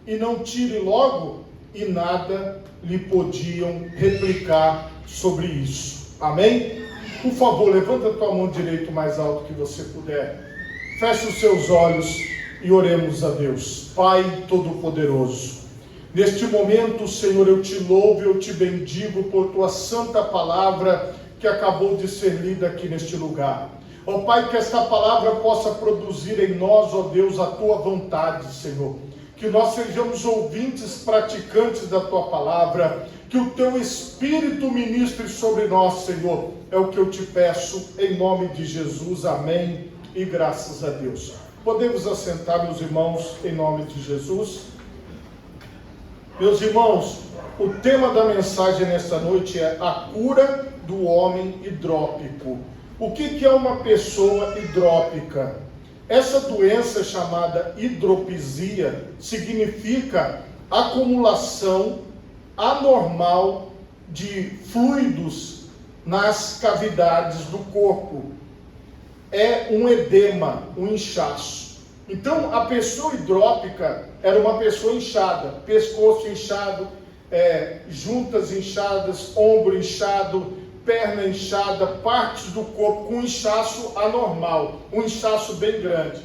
e não tire logo, e nada lhe podiam replicar sobre isso. Amém? Por favor, levanta a tua mão direita o mais alto que você puder. Feche os seus olhos e oremos a Deus. Pai Todo-Poderoso, neste momento, Senhor, eu te louvo e eu te bendigo por tua santa palavra que acabou de ser lida aqui neste lugar. Ó Pai, que esta palavra possa produzir em nós, ó Deus, a tua vontade, Senhor. Que nós sejamos ouvintes, praticantes da tua palavra. Que o teu Espírito ministre sobre nós, Senhor. É o que eu te peço, em nome de Jesus. Amém. E graças a Deus. Podemos assentar, meus irmãos, em nome de Jesus. Meus irmãos, o tema da mensagem nesta noite é a cura do homem hidrópico. O que é uma pessoa hidrópica? Essa doença chamada hidropisia significa acumulação anormal de fluidos nas cavidades do corpo. É um edema, um inchaço. Então, a pessoa hidrópica era uma pessoa inchada, pescoço inchado, juntas inchadas, ombro inchado, perna inchada, partes do corpo com inchaço anormal, um inchaço bem grande.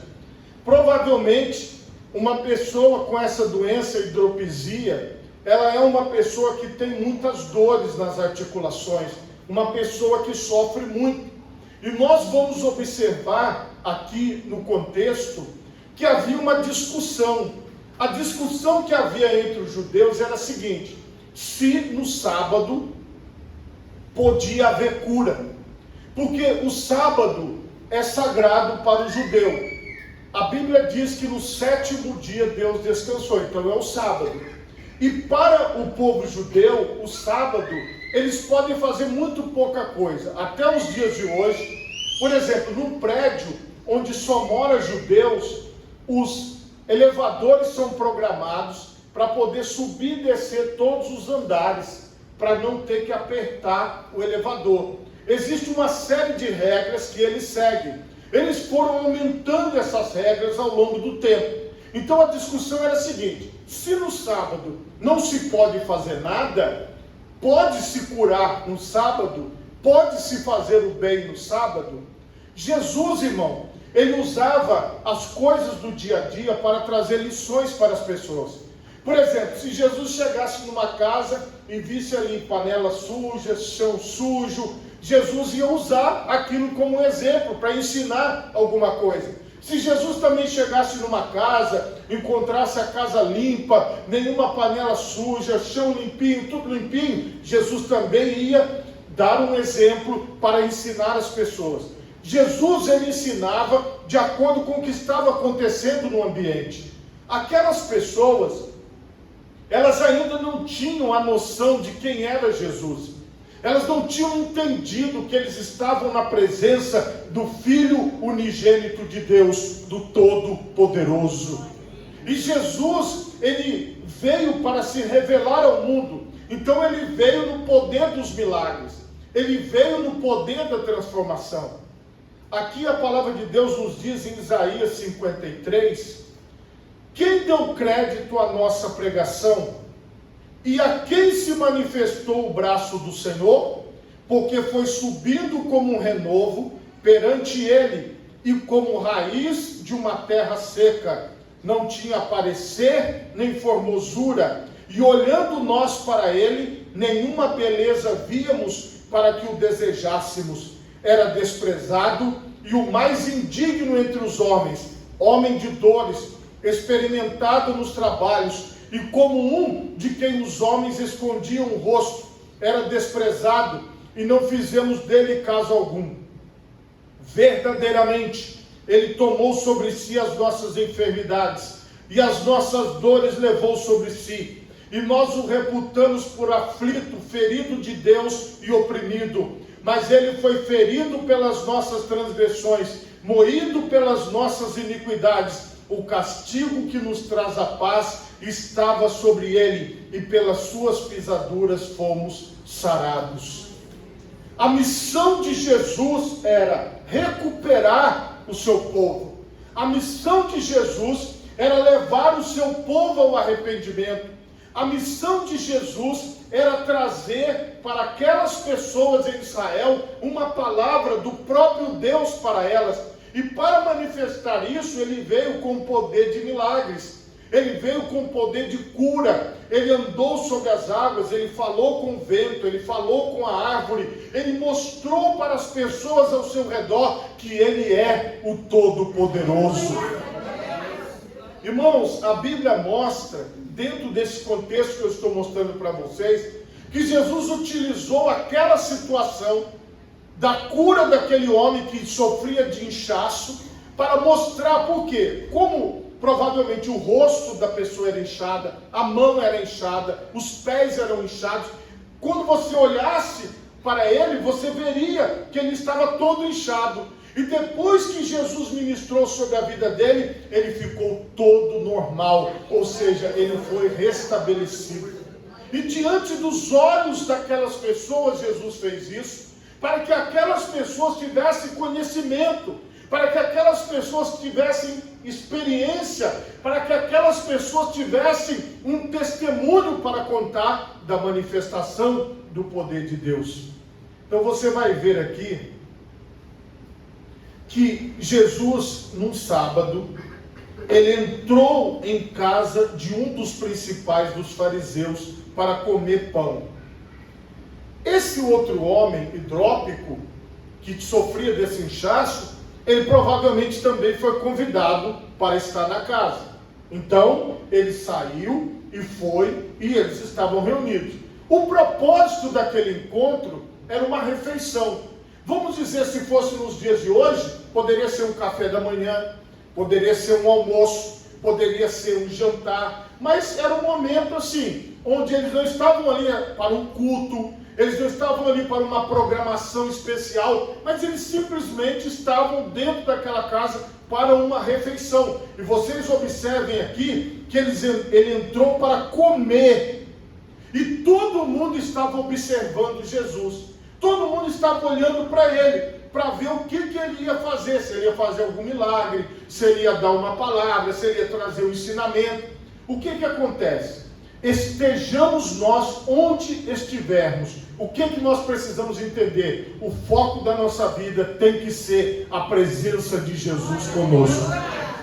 Provavelmente, uma pessoa com essa doença, hidropisia, ela é uma pessoa que tem muitas dores nas articulações, uma pessoa que sofre muito. E nós vamos observar aqui no contexto que havia uma discussão. A discussão que havia entre os judeus era a seguinte: se no sábado podia haver cura, porque o sábado é sagrado para o judeu. A Bíblia diz que no 7º dia Deus descansou, então é o sábado. E para o povo judeu, o sábado, eles podem fazer muito pouca coisa. Até os dias de hoje, por exemplo, num prédio onde só mora judeus, os elevadores são programados para poder subir e descer todos os andares, para não ter que apertar o elevador. Existe uma série de regras que eles seguem. Eles foram aumentando essas regras ao longo do tempo. Então a discussão era a seguinte: se no sábado não se pode fazer nada, pode-se curar no sábado, pode-se fazer o bem no sábado? Jesus, irmão, ele usava as coisas do dia a dia para trazer lições para as pessoas. Por exemplo, se Jesus chegasse numa casa e visse ali panelas sujas, chão sujo, Jesus ia usar aquilo como exemplo para ensinar alguma coisa. Se Jesus também chegasse numa casa, encontrasse a casa limpa, nenhuma panela suja, chão limpinho, tudo limpinho, Jesus também ia dar um exemplo para ensinar as pessoas. Jesus, ele ensinava de acordo com o que estava acontecendo no ambiente. Aquelas pessoas, elas ainda não tinham a noção de quem era Jesus. Elas não tinham entendido que eles estavam na presença do Filho unigênito de Deus, do Todo-Poderoso. E Jesus, ele veio para se revelar ao mundo. Então ele veio no poder dos milagres. Ele veio no poder da transformação. Aqui a palavra de Deus nos diz em Isaías 53, quem deu crédito à nossa pregação? E a quem se manifestou o braço do Senhor? Porque foi subindo como um renovo perante ele, e como raiz de uma terra seca. Não tinha parecer nem formosura, e olhando nós para ele, nenhuma beleza víamos para que o desejássemos. Era desprezado e o mais indigno entre os homens, homem de dores, experimentado nos trabalhos, e como um de quem os homens escondiam o rosto, era desprezado, e não fizemos dele caso algum. Verdadeiramente, ele tomou sobre si as nossas enfermidades, e as nossas dores levou sobre si, e nós o reputamos por aflito, ferido de Deus e oprimido. Mas ele foi ferido pelas nossas transgressões, moído pelas nossas iniquidades. O castigo que nos traz a paz estava sobre ele, e pelas suas pisaduras fomos sarados. A missão de Jesus era recuperar o seu povo. A missão de Jesus era levar o seu povo ao arrependimento. A missão de Jesus era trazer para aquelas pessoas em Israel uma palavra do próprio Deus para elas. E para manifestar isso, ele veio com o poder de milagres. Ele veio com o poder de cura. Ele andou sobre as águas, ele falou com o vento, ele falou com a árvore. Ele mostrou para as pessoas ao seu redor que ele é o Todo-Poderoso. Irmãos, a Bíblia mostra, dentro desse contexto que eu estou mostrando para vocês, que Jesus utilizou aquela situação da cura daquele homem que sofria de inchaço para mostrar por quê. Como provavelmente o rosto da pessoa era inchada, a mão era inchada, os pés eram inchados. Quando você olhasse para ele, você veria que ele estava todo inchado. E depois que Jesus ministrou sobre a vida dele, ele ficou todo normal, ou seja, ele foi restabelecido. E diante dos olhos daquelas pessoas, Jesus fez isso, para que aquelas pessoas tivessem conhecimento, para que aquelas pessoas tivessem experiência, para que aquelas pessoas tivessem um testemunho para contar da manifestação do poder de Deus. Então você vai ver aqui que Jesus, num sábado, ele entrou em casa de um dos principais dos fariseus para comer pão. Esse outro homem hidrópico, que sofria desse inchaço, ele provavelmente também foi convidado para estar na casa. Então, ele saiu e foi, e eles estavam reunidos. O propósito daquele encontro era uma refeição. Vamos dizer, se fosse nos dias de hoje, poderia ser um café da manhã, poderia ser um almoço, poderia ser um jantar, mas era um momento assim, onde eles não estavam ali para um culto, eles não estavam ali para uma programação especial, mas eles simplesmente estavam dentro daquela casa para uma refeição. E vocês observem aqui que ele entrou para comer, e todo mundo estava observando Jesus. Todo mundo estava olhando para ele, para ver o que ele ia fazer, se ele ia fazer algum milagre, se ele ia dar uma palavra, se ele ia trazer um ensinamento. O que acontece? Estejamos nós onde estivermos, o que nós precisamos entender? O foco da nossa vida tem que ser a presença de Jesus conosco.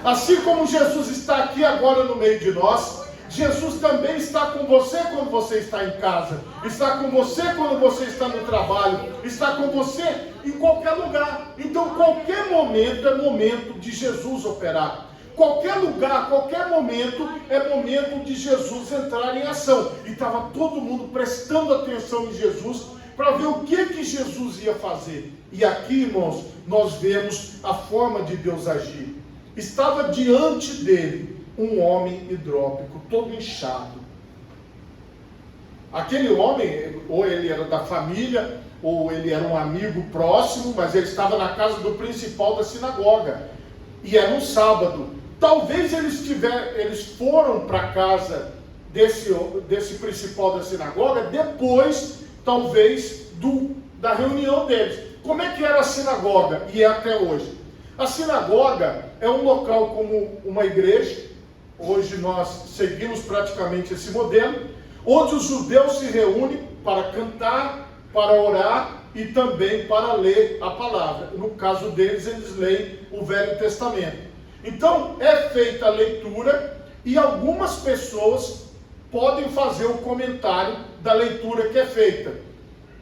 Assim como Jesus está aqui agora no meio de nós, Jesus também está com você quando você está em casa, está com você quando você está no trabalho, está com você em qualquer lugar. Então qualquer momento é momento de Jesus operar. Qualquer lugar, qualquer momento é momento de Jesus entrar em ação. E estava todo mundo prestando atenção em Jesus para ver o que Jesus ia fazer. E aqui, irmãos, nós vemos a forma de Deus agir. Estava diante dele um homem hidrópico, todo inchado. Aquele homem, ou ele era da família, ou ele era um amigo próximo, mas ele estava na casa do principal da sinagoga. E era um sábado. Talvez eles foram para a casa desse principal da sinagoga depois, talvez, da reunião deles. Como é que era a sinagoga? E é até hoje. A sinagoga é um local como uma igreja. Hoje nós seguimos praticamente esse modelo, onde os judeus se reúnem para cantar, para orar e também para ler a palavra. No caso deles, eles leem o Velho Testamento. Então, é feita a leitura e algumas pessoas podem fazer o comentário da leitura que é feita.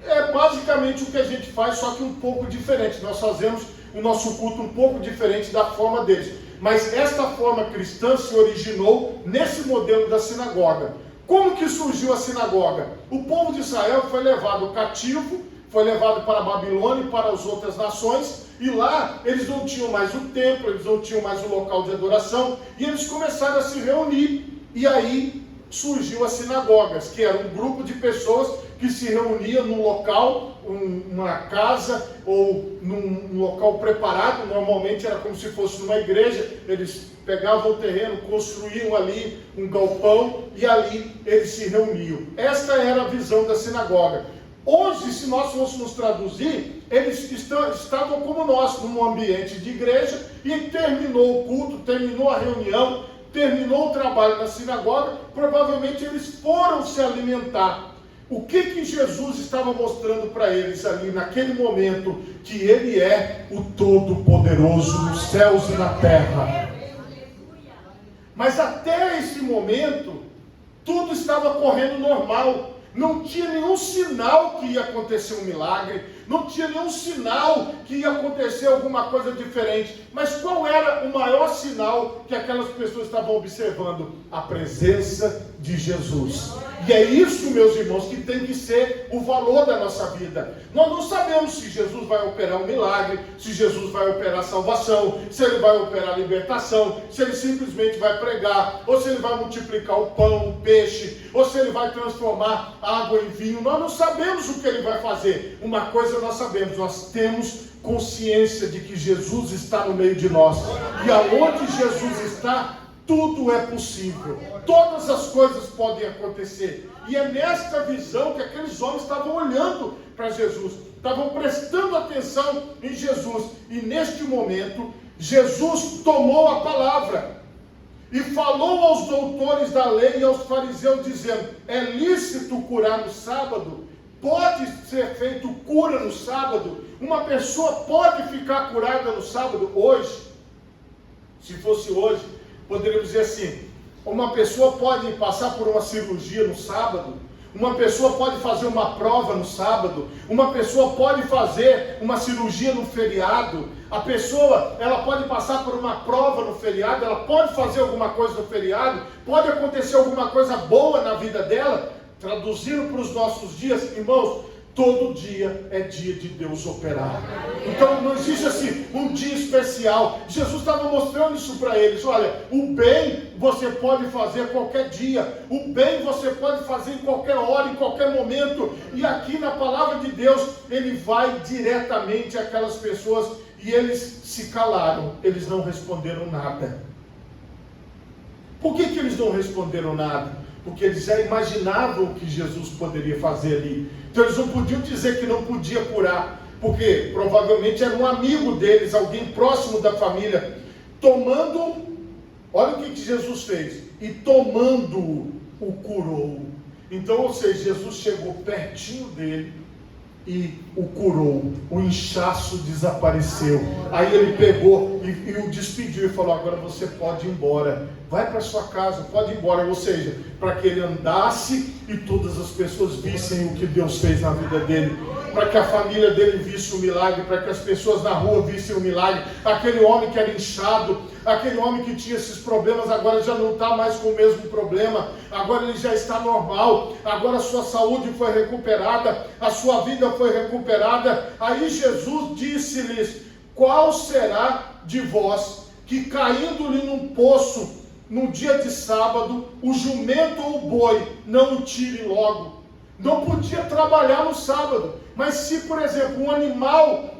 É basicamente o que a gente faz, só que um pouco diferente. Nós fazemos o nosso culto um pouco diferente da forma deles. Mas esta forma cristã se originou nesse modelo da sinagoga. Como que surgiu a sinagoga? O povo de Israel foi levado cativo, foi levado para a Babilônia e para as outras nações, e lá eles não tinham mais o templo, eles não tinham mais o local de adoração, e eles começaram a se reunir, e aí surgiu as sinagogas, que era um grupo de pessoas que se reuniam num local, uma casa ou num local preparado. Normalmente era como se fosse numa igreja. Eles pegavam o terreno, construíam ali um galpão e ali eles se reuniam. Esta era a visão da sinagoga. Hoje, se nós fôssemos traduzir, eles estavam como nós, num ambiente de igreja, e terminou o culto, terminou a reunião, terminou o trabalho na sinagoga, provavelmente eles foram se alimentar. O que Jesus estava mostrando para eles ali naquele momento? Que Ele é o Todo-Poderoso nos céus e na terra. Mas até esse momento, tudo estava correndo normal. Não tinha nenhum sinal que ia acontecer um milagre, não tinha nenhum sinal que ia acontecer alguma coisa diferente. Mas qual era o maior sinal que aquelas pessoas estavam observando? A presença de Jesus. E é isso, meus irmãos, que tem que ser o valor da nossa vida. Nós não sabemos se Jesus vai operar um milagre, se Jesus vai operar salvação, se Ele vai operar libertação, se Ele simplesmente vai pregar, ou se Ele vai multiplicar o pão, o peixe, ou se Ele vai transformar água em vinho. Nós não sabemos o que Ele vai fazer. Uma coisa nós sabemos, nós temos consciência de que Jesus está no meio de nós. E aonde Jesus está, tudo é possível. Todas as coisas podem acontecer. E é nesta visão que aqueles homens estavam olhando para Jesus, estavam prestando atenção em Jesus. E neste momento, Jesus tomou a palavra e falou aos doutores da lei e aos fariseus, dizendo: é lícito curar no sábado? Pode ser feito cura no sábado? Uma pessoa pode ficar curada no sábado? Hoje, se fosse hoje, poderíamos dizer assim: uma pessoa pode passar por uma cirurgia no sábado, uma pessoa pode fazer uma prova no sábado, uma pessoa pode fazer uma cirurgia no feriado, a pessoa, ela pode passar por uma prova no feriado, ela pode fazer alguma coisa no feriado, pode acontecer alguma coisa boa na vida dela. Traduzindo para os nossos dias, irmãos, todo dia é dia de Deus operar. Então não existe assim um dia especial. Jesus estava mostrando isso para eles. Olha, o bem você pode fazer qualquer dia, o bem você pode fazer em qualquer hora, em qualquer momento. E aqui na palavra de Deus, Ele vai diretamente àquelas pessoas e eles se calaram, eles não responderam nada. Por que eles não responderam nada? Porque eles já imaginavam o que Jesus poderia fazer ali. Então eles não podiam dizer que não podia curar, porque provavelmente era um amigo deles, alguém próximo da família, olha o que Jesus fez, e tomando-o, o curou. Então, ou seja, Jesus chegou pertinho dele e o curou, o inchaço desapareceu. Aí ele pegou e o despediu e falou: agora você pode ir embora, vai para sua casa, pode ir embora. Ou seja, para que ele andasse e todas as pessoas vissem o que Deus fez na vida dele, para que a família dele visse o milagre, para que as pessoas na rua vissem o milagre. Aquele homem que era inchado, aquele homem que tinha esses problemas, agora já não está mais com o mesmo problema, agora ele já está normal, agora a sua saúde foi recuperada, a sua vida foi recuperada. Aí Jesus disse-lhes: qual será de vós que, caindo-lhe num poço no dia de sábado, o jumento ou o boi não o tire logo? Não podia trabalhar no sábado, mas se, por exemplo, um animal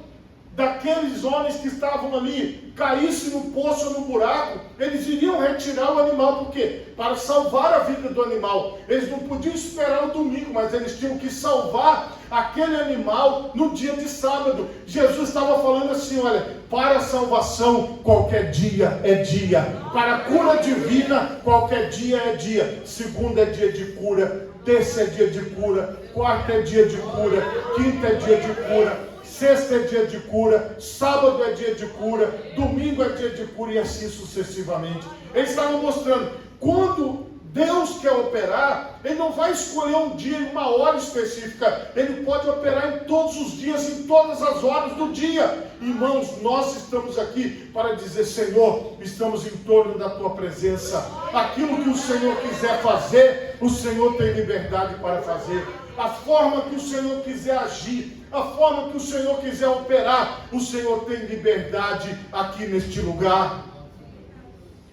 daqueles homens que estavam ali caísse no poço ou no buraco, eles iriam retirar o animal. Por quê? Para salvar a vida do animal. Eles não podiam esperar o domingo, mas eles tinham que salvar aquele animal no dia de sábado. Jesus estava falando assim: olha, para a salvação qualquer dia é dia, para a cura divina qualquer dia é dia. Segunda é dia de cura, terça é dia de cura, quarta é dia de cura, quinta é dia de cura, sexta é dia de cura, sábado é dia de cura, domingo é dia de cura, e assim sucessivamente. Eles estavam mostrando, quando Deus quer operar, Ele não vai escolher um dia e uma hora específica. Ele pode operar em todos os dias, em todas as horas do dia. Irmãos, nós estamos aqui para dizer: Senhor, estamos em torno da Tua presença. Aquilo que o Senhor quiser fazer, o Senhor tem liberdade para fazer. A forma que o Senhor quiser agir, a forma que o Senhor quiser operar, o Senhor tem liberdade aqui neste lugar.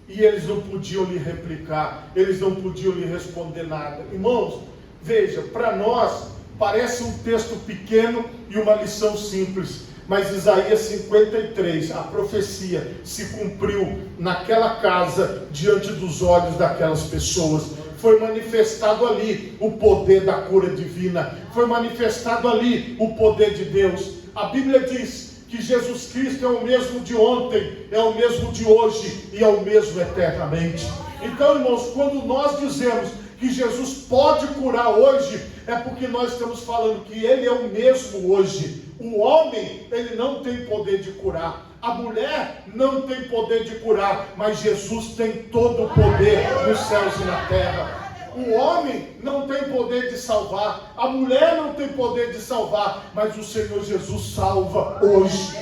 E eles não podiam lhe replicar, eles não podiam lhe responder nada. Irmãos, veja, para nós parece um texto pequeno e uma lição simples, mas Isaías 53, a profecia se cumpriu naquela casa, diante dos olhos daquelas pessoas. Foi manifestado ali o poder da cura divina, foi manifestado ali o poder de Deus. A Bíblia diz que Jesus Cristo é o mesmo de ontem, é o mesmo de hoje e é o mesmo eternamente. Então, irmãos, quando nós dizemos que Jesus pode curar hoje, é porque nós estamos falando que Ele é o mesmo hoje. O homem, ele não tem poder de curar. A mulher não tem poder de curar, mas Jesus tem todo o poder nos céus e na terra. O homem não tem poder de salvar, a mulher não tem poder de salvar, mas o Senhor Jesus salva hoje.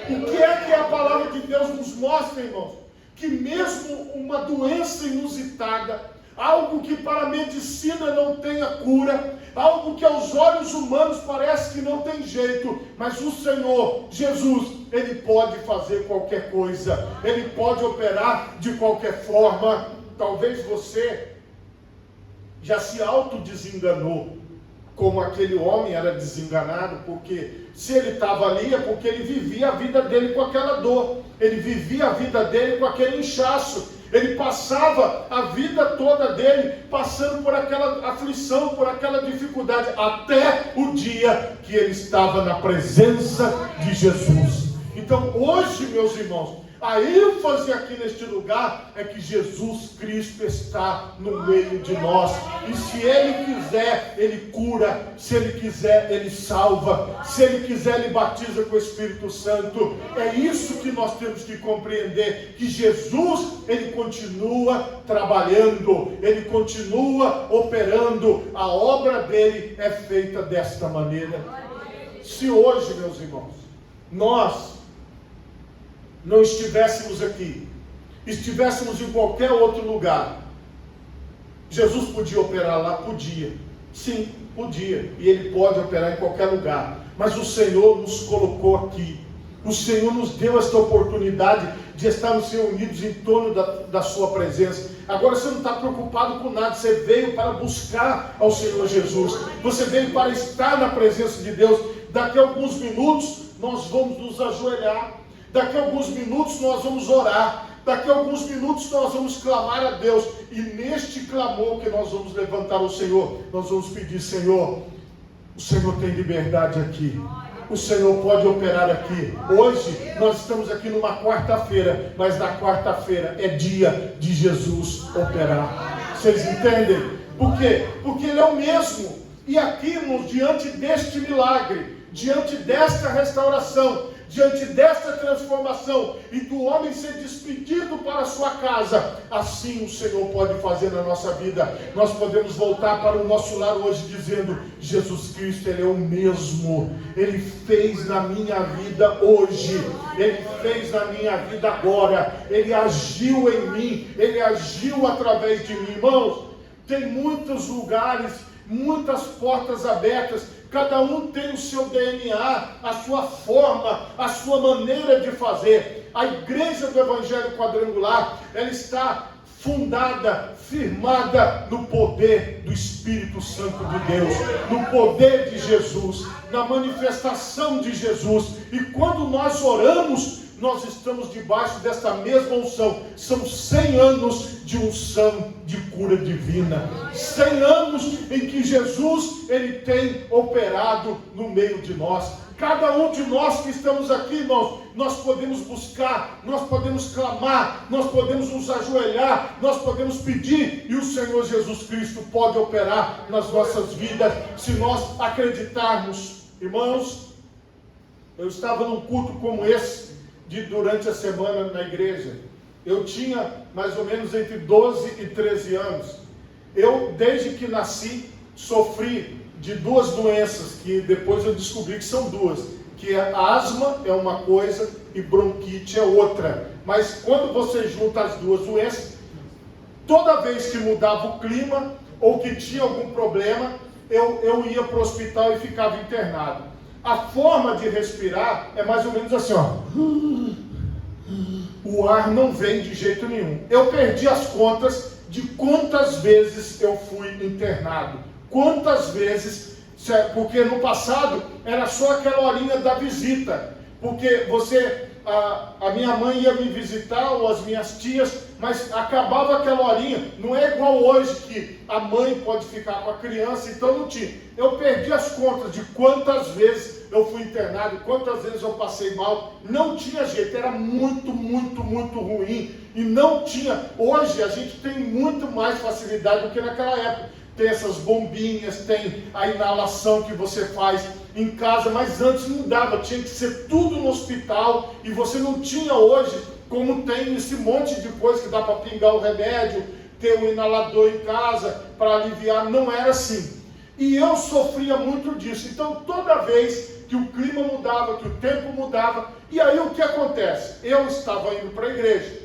O que é que a palavra de Deus nos mostra, irmãos? Que mesmo uma doença inusitada, algo que para a medicina não tenha cura, algo que aos olhos humanos parece que não tem jeito, mas o Senhor Jesus, Ele pode fazer qualquer coisa, Ele pode operar de qualquer forma. Talvez você já se autodesenganou, como aquele homem era desenganado, porque se ele estava ali é porque ele vivia a vida dele com aquela dor, ele vivia a vida dele com aquele inchaço, ele passava a vida toda dele passando por aquela aflição, por aquela dificuldade, até o dia que ele estava na presença de Jesus. Então hoje, meus irmãos, a ênfase aqui neste lugar é que Jesus Cristo está no meio de nós. E se Ele quiser, Ele cura. Se Ele quiser, Ele salva. Se Ele quiser, Ele batiza com o Espírito Santo. É isso que nós temos que compreender. Que Jesus, Ele continua trabalhando. Ele continua operando. A obra dele é feita desta maneira. Se hoje, meus irmãos, nós não estivéssemos aqui, estivéssemos em qualquer outro lugar, Jesus podia operar lá? Podia, sim, podia, e Ele pode operar em qualquer lugar, mas o Senhor nos colocou aqui, o Senhor nos deu esta oportunidade de estarmos reunidos em torno da sua presença. Agora você não está preocupado com nada, você veio para buscar ao Senhor Jesus, você veio para estar na presença de Deus. Daqui a alguns minutos nós vamos nos ajoelhar, daqui a alguns minutos nós vamos orar, daqui a alguns minutos nós vamos clamar a Deus, e neste clamor que nós vamos levantar ao Senhor, nós vamos pedir: Senhor, o Senhor tem liberdade aqui, o Senhor pode operar aqui. Hoje nós estamos aqui numa quarta-feira, mas na quarta-feira é dia de Jesus operar. Vocês entendem? Por quê? Porque Ele é o mesmo. E aqui, irmãos, diante deste milagre, diante desta restauração, diante desta transformação, e do homem ser despedido para a sua casa, assim o Senhor pode fazer na nossa vida. Nós podemos voltar para o nosso lar hoje dizendo: Jesus Cristo, Ele é o mesmo, Ele fez na minha vida hoje, Ele fez na minha vida agora, Ele agiu em mim, Ele agiu através de mim. Irmãos, tem muitos lugares, muitas portas abertas, cada um tem o seu DNA, a sua forma, a sua maneira de fazer. A igreja do Evangelho Quadrangular, ela está fundada, firmada no poder do Espírito Santo de Deus, no poder de Jesus, na manifestação de Jesus. E quando nós oramos, nós estamos debaixo dessa mesma unção. São 100 anos de unção de cura divina, 100 anos em que Jesus, Ele tem operado no meio de nós. Cada um de nós que estamos aqui, irmãos, nós podemos buscar, nós podemos clamar, nós podemos nos ajoelhar, nós podemos pedir, e o Senhor Jesus Cristo pode operar nas nossas vidas, se nós acreditarmos. Irmãos, eu estava num culto como esse, durante a semana na igreja. Eu tinha mais ou menos entre 12 e 13 anos. Eu, desde que nasci, sofri de duas doenças, que depois eu descobri que são duas, que a asma é uma coisa e bronquite é outra. Mas quando você junta as duas doenças, toda vez que mudava o clima, ou que tinha algum problema, eu ia para o hospital e ficava internado. A forma de respirar é mais ou menos assim, ó. O ar não vem de jeito nenhum. Eu perdi as contas de quantas vezes eu fui internado. Quantas vezes, porque no passado era só aquela horinha da visita. Porque a minha mãe ia me visitar, ou as minhas tias, mas acabava aquela horinha. Não é igual hoje que a mãe pode ficar com a criança, então não tinha. Eu perdi as contas de quantas vezes eu fui internado, quantas vezes eu passei mal. Não tinha jeito, era muito, muito, muito ruim. E não tinha. Hoje a gente tem muito mais facilidade do que naquela época. Tem essas bombinhas, tem a inalação que você faz em casa, mas antes não dava, tinha que ser tudo no hospital, e você não tinha hoje, como tem esse monte de coisa que dá para pingar o remédio, ter um inalador em casa para aliviar. Não era assim. E eu sofria muito disso. Então toda vez que o clima mudava, que o tempo mudava, e aí o que acontece? Eu estava indo para a igreja,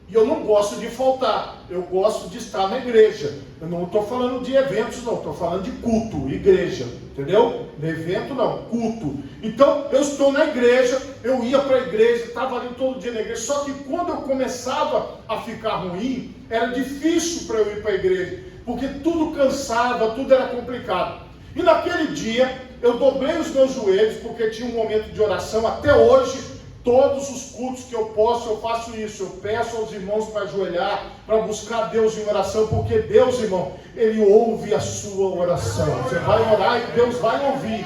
e eu não gosto de faltar, eu gosto de estar na igreja. Eu não estou falando de eventos, não, estou falando de culto, igreja, entendeu? De evento não, culto. Então eu estou na igreja, eu ia para a igreja, estava ali todo dia na igreja. Só que quando eu começava a ficar ruim, era difícil para eu ir para a igreja, porque tudo cansava, tudo era complicado. E naquele dia eu dobrei os meus joelhos, porque tinha um momento de oração. Até hoje, todos os cultos que eu posso, eu faço isso. Eu peço aos irmãos para ajoelhar, para buscar Deus em oração, porque Deus, irmão, Ele ouve a sua oração. Você vai orar e Deus vai ouvir.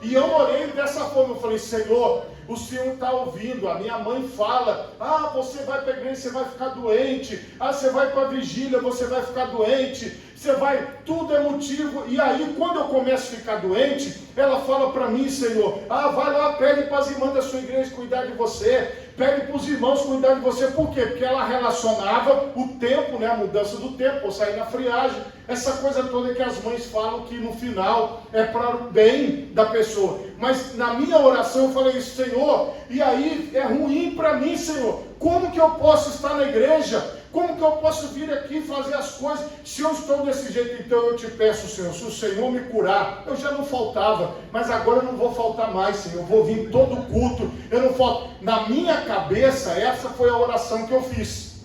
E eu orei dessa forma, eu falei: Senhor, o Senhor está ouvindo. A minha mãe fala: ah, você vai para a igreja, você vai ficar doente. Ah, você vai para a vigília, você vai ficar doente. Você vai, tudo é motivo. E aí quando eu começo a ficar doente, ela fala para mim: Senhor, ah, vai lá, pede para as irmãs da sua igreja cuidar de você, pede para os irmãos cuidar de você. Por quê? Porque ela relacionava o tempo, né, a mudança do tempo, ou sair na friagem, essa coisa toda que as mães falam que no final é para o bem da pessoa. Mas na minha oração eu falei: Senhor, e aí é ruim para mim, Senhor, como que eu posso estar na igreja? Como que eu posso vir aqui fazer as coisas se eu estou desse jeito? Então eu te peço, Senhor, se o Senhor me curar, eu já não faltava, mas agora eu não vou faltar mais, Senhor. Eu vou vir todo culto, eu não falto. Na minha cabeça, essa foi a oração que eu fiz.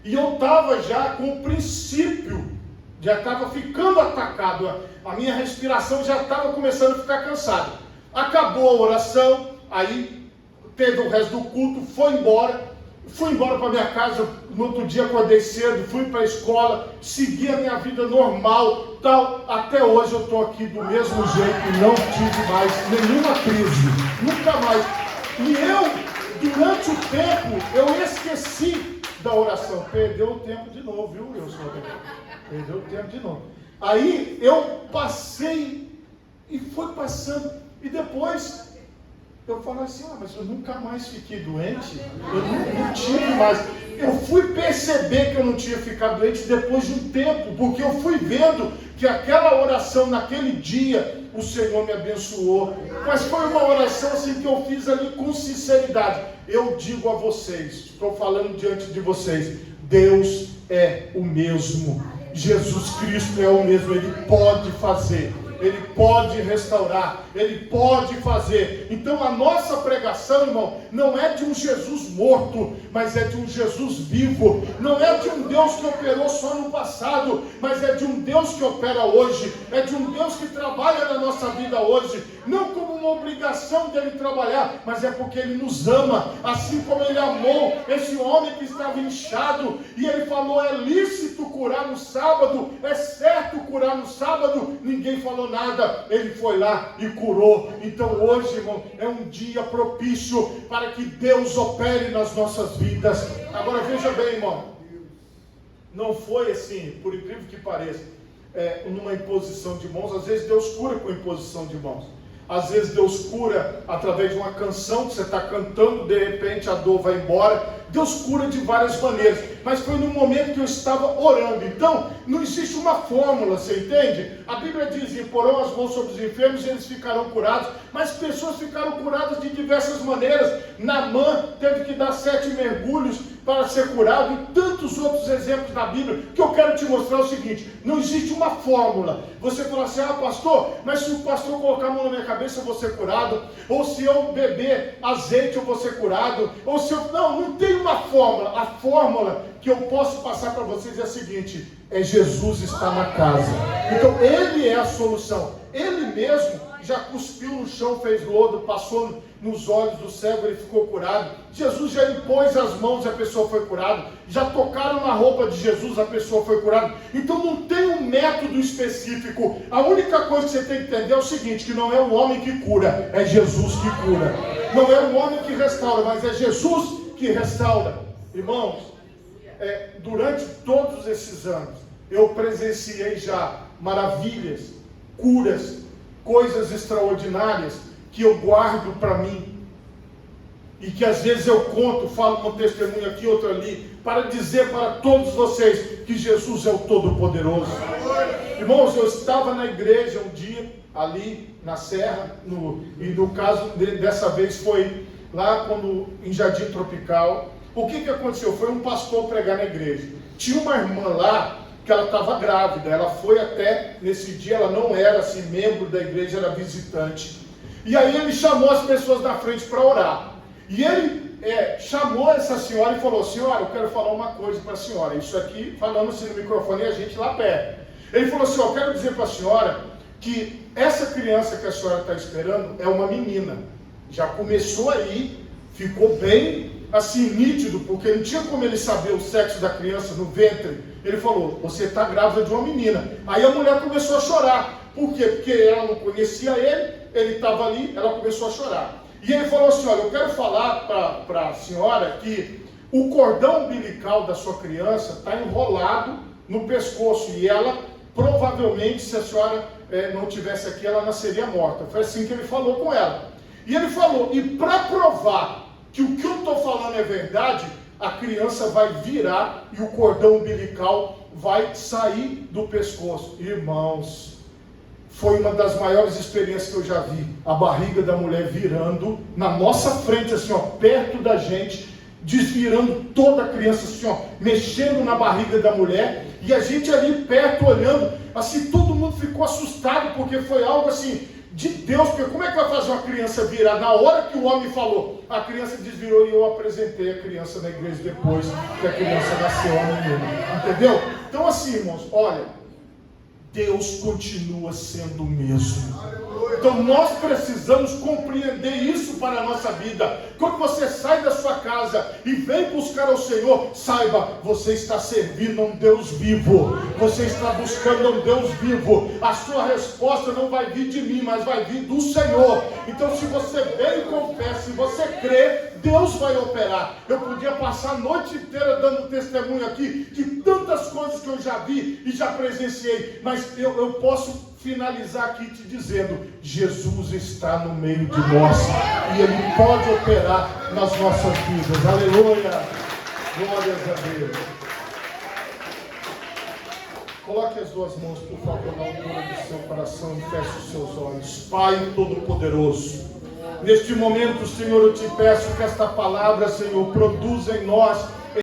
E eu estava já com o princípio, já estava ficando atacado, a minha respiração já estava começando a ficar cansada. Acabou a oração, aí teve o resto do culto, foi embora. Fui embora para minha casa, no outro dia acordei cedo, fui para a escola, segui a minha vida normal, tal. Até hoje eu estou aqui do mesmo jeito, não tive mais nenhuma crise, nunca mais. E eu, durante o tempo, eu esqueci da oração. Perdeu o tempo de novo, viu, Wilson? Perdeu o tempo de novo. Aí eu passei, e foi passando, e depois eu falei assim: ah, mas eu nunca mais fiquei doente, eu não tive mais. Eu fui perceber que eu não tinha ficado doente depois de um tempo, porque eu fui vendo que aquela oração naquele dia, o Senhor me abençoou. Mas foi uma oração assim que eu fiz ali com sinceridade. Eu digo a vocês, estou falando diante de vocês, Deus é o mesmo, Jesus Cristo é o mesmo, Ele pode fazer. Ele pode restaurar, Ele pode fazer. Então a nossa pregação, irmão, não é de um Jesus morto, mas é de um Jesus vivo. Não é de um Deus que operou só no passado, mas é de um Deus que opera hoje. É de um Deus que trabalha na nossa vida hoje. Não como uma obrigação dele trabalhar, mas é porque Ele nos ama. Assim como Ele amou esse homem que estava inchado, e Ele falou: é lícito curar no sábado, é certo curar no sábado. Ninguém falou nada, Ele foi lá e curou. Então hoje, irmão, é um dia propício para que Deus opere nas nossas vidas. Agora veja bem, irmão, não foi assim, por incrível que pareça, numa imposição de mãos. Às vezes Deus cura com imposição de mãos. Às vezes Deus cura através de uma canção que você está cantando, de repente a dor vai embora. Deus cura de várias maneiras, mas foi num momento que eu estava orando. Então, não existe uma fórmula, você entende? A Bíblia diz: imporão as mãos sobre os enfermos e eles ficarão curados. Mas pessoas ficaram curadas de diversas maneiras. Naamã teve que dar 7 mergulhos para ser curado, e tantos outros exemplos da Bíblia, que eu quero te mostrar o seguinte: não existe uma fórmula. Você fala assim: ah, pastor, mas se o pastor colocar a mão na minha cabeça eu vou ser curado, ou se eu beber azeite eu vou ser curado, ou se eu... Não tem uma fórmula. A fórmula que eu posso passar para vocês é a seguinte: é Jesus está na casa. Então Ele é a solução. Ele mesmo já cuspiu no chão, fez lodo, passou nos olhos do cego, ele ficou curado. Jesus já impôs as mãos e a pessoa foi curada. Já tocaram na roupa de Jesus, a pessoa foi curada. Então não tem um método específico. A única coisa que você tem que entender é o seguinte, que não é o homem que cura, é Jesus que cura. Não é o homem que restaura, mas é Jesus que restaura. Irmãos, durante todos esses anos, eu presenciei já maravilhas, curas, coisas extraordinárias que eu guardo para mim e que às vezes eu conto, falo um testemunho aqui, outro ali, para dizer para todos vocês que Jesus é o Todo-Poderoso. Irmãos, eu estava na igreja um dia ali na Serra, e no caso dessa vez foi lá em Jardim Tropical. O que aconteceu? Foi um pastor pregar na igreja. Tinha uma irmã lá que ela estava grávida. Ela foi até, nesse dia, ela não era assim, membro da igreja, era visitante. E aí ele chamou as pessoas da frente para orar. E ele chamou essa senhora e falou: senhora, eu quero falar uma coisa para a senhora. Isso aqui, falando assim no microfone, e a gente lá perto. Ele falou assim: eu quero dizer para a senhora que essa criança que a senhora está esperando é uma menina. Já começou aí, ficou bem assim nítido, porque não tinha como ele saber o sexo da criança no ventre. Ele falou: você está grávida de uma menina. Aí a mulher começou a chorar. Por quê? Porque ela não conhecia ele estava ali, ela começou a chorar. E ele falou assim: olha, eu quero falar para a senhora que o cordão umbilical da sua criança está enrolado no pescoço, e ela, provavelmente, se a senhora não tivesse aqui, ela nasceria morta. Foi assim que ele falou com ela. E ele falou: e para provar que o que eu estou falando é verdade, a criança vai virar e o cordão umbilical vai sair do pescoço. Irmãos, foi uma das maiores experiências que eu já vi. A barriga da mulher virando na nossa frente, assim, ó, perto da gente, desvirando toda a criança, assim, ó, mexendo na barriga da mulher, e a gente ali perto olhando, assim, todo mundo ficou assustado, porque foi algo assim de Deus. Porque como é que vai fazer uma criança virar? Na hora que o homem falou, a criança desvirou, e eu apresentei a criança na igreja depois que a criança nasceu, a menina. Entendeu? Então assim, irmãos, olha, Deus continua sendo o mesmo. Então nós precisamos compreender isso para a nossa vida. Quando você sai da sua casa e vem buscar ao Senhor, saiba, você está servindo a um Deus vivo. Você está buscando a um Deus vivo. A sua resposta não vai vir de mim, mas vai vir do Senhor. Então se você vem e confessa, se você crê, Deus vai operar. Eu podia passar a noite inteira dando testemunho aqui de tantas coisas que eu já vi e já presenciei, mas eu posso finalizar aqui te dizendo: Jesus está no meio de nós e Ele pode operar nas nossas vidas. Aleluia! Glórias a Deus. Coloque as duas mãos, por favor, na altura do seu coração e feche os seus olhos. Pai Todo-Poderoso, neste momento, Senhor, eu te peço que esta palavra, Senhor, produza em nós